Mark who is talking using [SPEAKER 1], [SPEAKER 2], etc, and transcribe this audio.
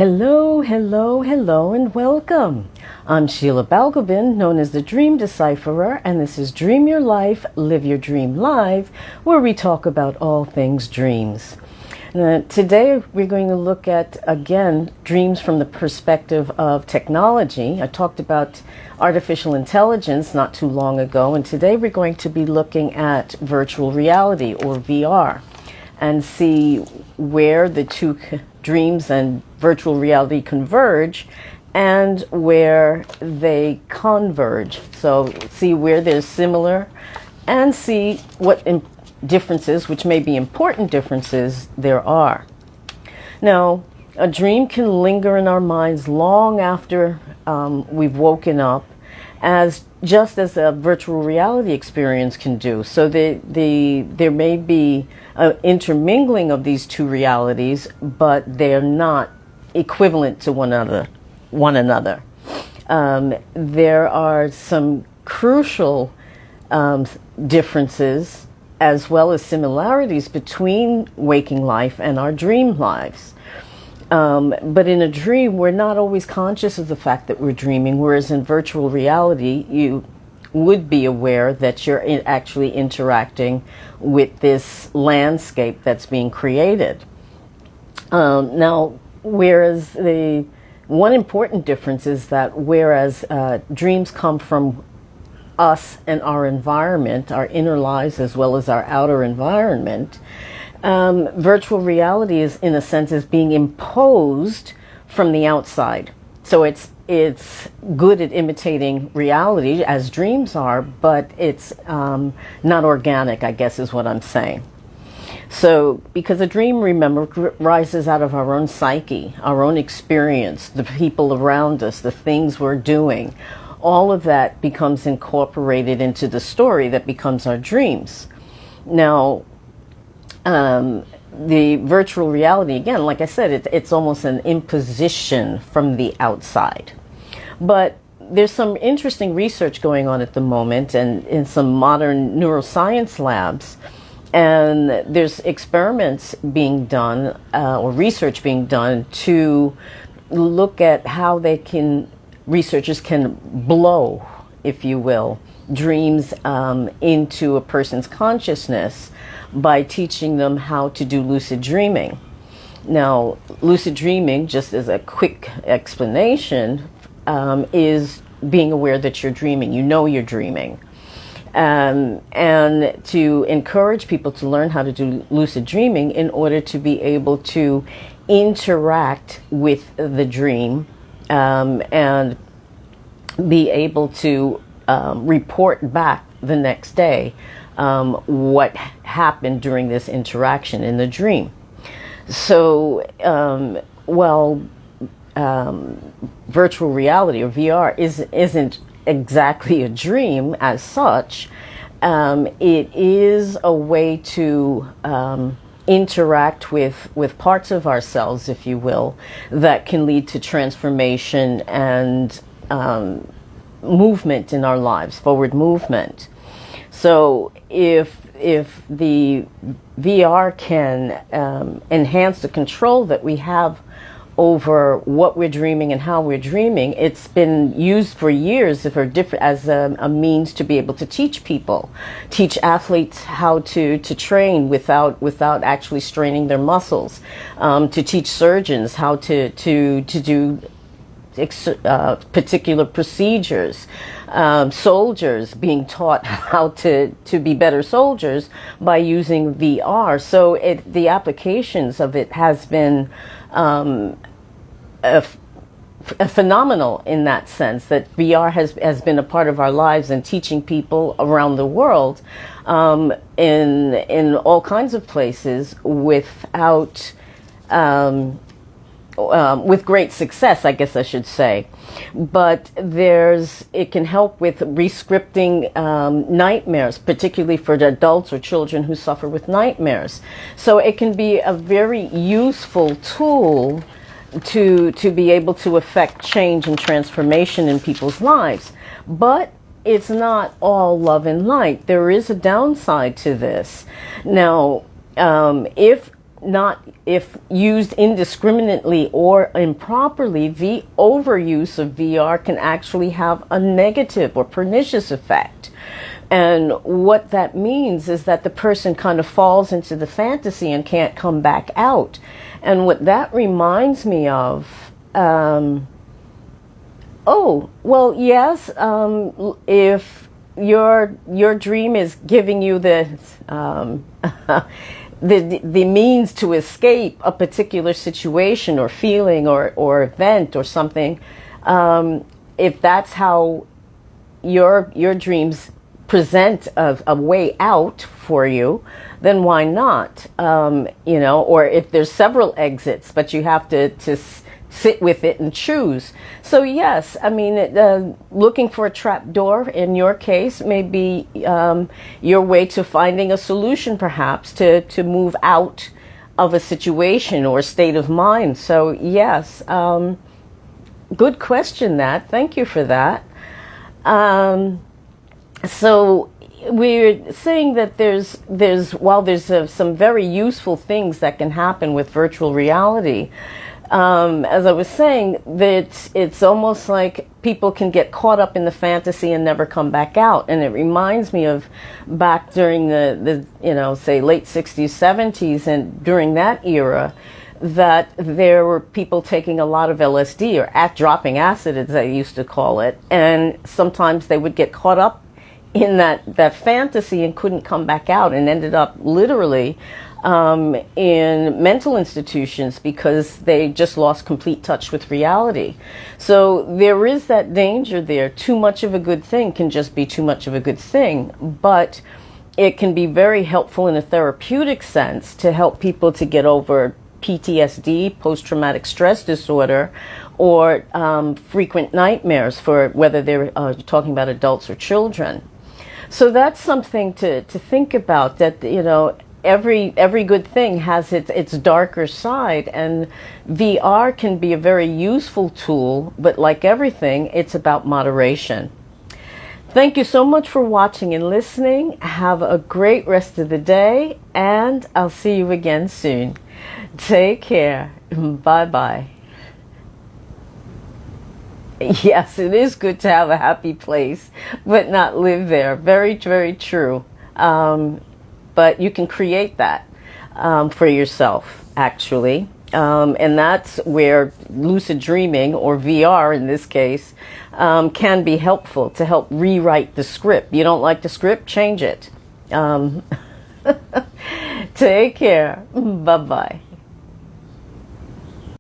[SPEAKER 1] Hello, hello, hello, and welcome. I'm Sheila Balgobin, known as the Dream Decipherer, and this is Dream Your Life, Live Your Dream Live, where we talk about all things dreams. Today we're going to look at, again, dreams from the perspective of technology. I talked about artificial intelligence not too long ago, and today we're going to be looking at virtual reality, or VR, and see where the two dreams and virtual reality converge and where they converge. So see where they're similar and see what differences, which may be important differences, there are. Now, a dream can linger in our minds long after we've woken up, just as a virtual reality experience can do. So there may be an intermingling of these two realities, but they're not equivalent to one another. There are some crucial differences as well as similarities between waking life and our dream lives. But in a dream, we're not always conscious of the fact that we're dreaming, whereas in virtual reality, you would be aware that you're actually interacting with this landscape that's being created. Now, whereas the one important difference is that whereas dreams come from us and our environment, our inner lives as well as our outer environment, virtual reality is, in a sense, is being imposed from the outside. So it's good at imitating reality as dreams are, but it's not organic, I guess is what I'm saying. So because a dream, remember, rises out of our own psyche, our own experience, the people around us, the things we're doing. All of that becomes incorporated into the story that becomes our dreams. Now, the virtual reality, again, like I said, it's almost an imposition from the outside. But there's some interesting research going on at the moment, and in some modern neuroscience labs, and there's experiments being done, or research being done, to look at how researchers can blow, if you will, dreams into a person's consciousness by teaching them how to do lucid dreaming. Now, lucid dreaming, just as a quick explanation, is being aware that you're dreaming. You know you're dreaming. And to encourage people to learn how to do lucid dreaming in order to be able to interact with the dream and be able to report back the next day what happened during this interaction in the dream. So, virtual reality, or VR, isn't exactly a dream as such. It is a way to interact with parts of ourselves, if you will, that can lead to transformation and movement in our lives, forward movement. So if the VR can enhance the control that we have over what we're dreaming and how we're dreaming, it's been used for years as a means to be able to teach athletes how to train without actually straining their muscles, to teach surgeons how to do particular procedures, soldiers being taught how to be better soldiers by using VR. So the applications of it has been phenomenal in that sense, that VR has been a part of our lives and teaching people around the world in all kinds of places with great success, I guess I should say. But it can help with rescripting nightmares, particularly for adults or children who suffer with nightmares. So it can be a very useful tool to be able to affect change and transformation in people's lives. But it's not all love and light. There is a downside to this. Now, if not if used indiscriminately or improperly, the overuse of VR can actually have a negative or pernicious effect. And what that means is that the person kind of falls into the fantasy and can't come back out. And what that reminds me of, oh, well, yes, if your dream is giving you the the means to escape a particular situation or feeling or event or something, if that's how your dreams present a way out for you, then why not? Or if there's several exits, but you have to sit with it and choose. So yes, I mean, looking for a trap door in your case may be your way to finding a solution, perhaps, to move out of a situation or state of mind. So yes, good question, that. Thank you for that. So we're saying that there's some very useful things that can happen with virtual reality. As I was saying, that it's almost like people can get caught up in the fantasy and never come back out. And it reminds me of back during the say late 60s, 70s, and during that era, that there were people taking a lot of LSD, or dropping acid, as they used to call it. And sometimes they would get caught up in that fantasy and couldn't come back out, and ended up literally in mental institutions because they just lost complete touch with reality. So there is that danger there. Too much of a good thing can just be too much of a good thing, but it can be very helpful in a therapeutic sense to help people to get over PTSD, post-traumatic stress disorder, or frequent nightmares, for whether they're talking about adults or children. So that's something to think about, that, every good thing has its darker side, and VR can be a very useful tool, but like everything, it's about moderation. Thank you so much for watching and listening. Have a great rest of the day, and I'll see you again soon. Take care. Bye-bye. Yes, it is good to have a happy place, but not live there. Very, very true. But you can create that for yourself, actually. And that's where lucid dreaming, or VR in this case, can be helpful to help rewrite the script. You don't like the script? Change it. Take care. Bye-bye.